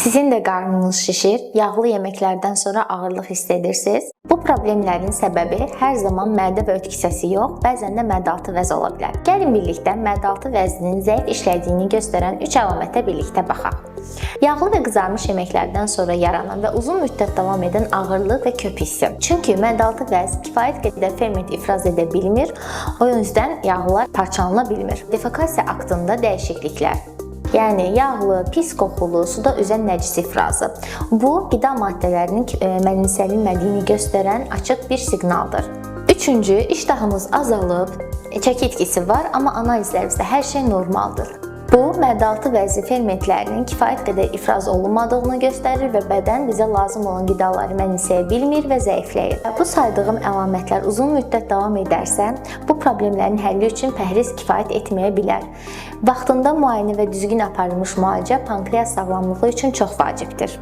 Sizin də qarnınız şişir, yağlı yeməklərdən sonra ağırlıq hiss edirsiniz. Bu problemlərin səbəbi hər zaman mədə və öd kisəsi yox, bəzən də mədə-altı vəz ola bilər. Gəlin birlikdə mədə-altı vəzinin zəif işlədiyini göstərən 3 əlamətə birlikdə baxaq. Yağlı və qızarmış yeməklərdən sonra yaranan və uzun müddət davam edən ağırlıq və köp hissi. Çünki mədə-altı vəz kifayət qədər ferment ifraz edə bilmir, o yüzdən yağlar parçalana bilmir. Defekasiya aktında dəyişikliklər. Yəni yağlı, pis qoxulu, suda üzən nəcis ifrazı. Bu, qida maddələrinin mənimsənilmədiyini göstərən açıq bir siqnaldır. Üçüncü, iştahımız azalıb, çəki itkisi var, amma analizlərimizdə hər şey normaldır. Bu, mədə-altı vəzi fermentlərinin kifayət qədər ifraz olunmadığını göstərir və bədən bizə lazım olan qidaları mənimsəyə bilmir və zəifləyir. Bu saydığım əlamətlər uzun müddət davam edərsə, bu problemlərin həlli üçün pəhriz kifayət etməyə bilər. Vaxtında müayinə və düzgün aparılmış müalicə pankreas sağlamlığı üçün çox vacibdir.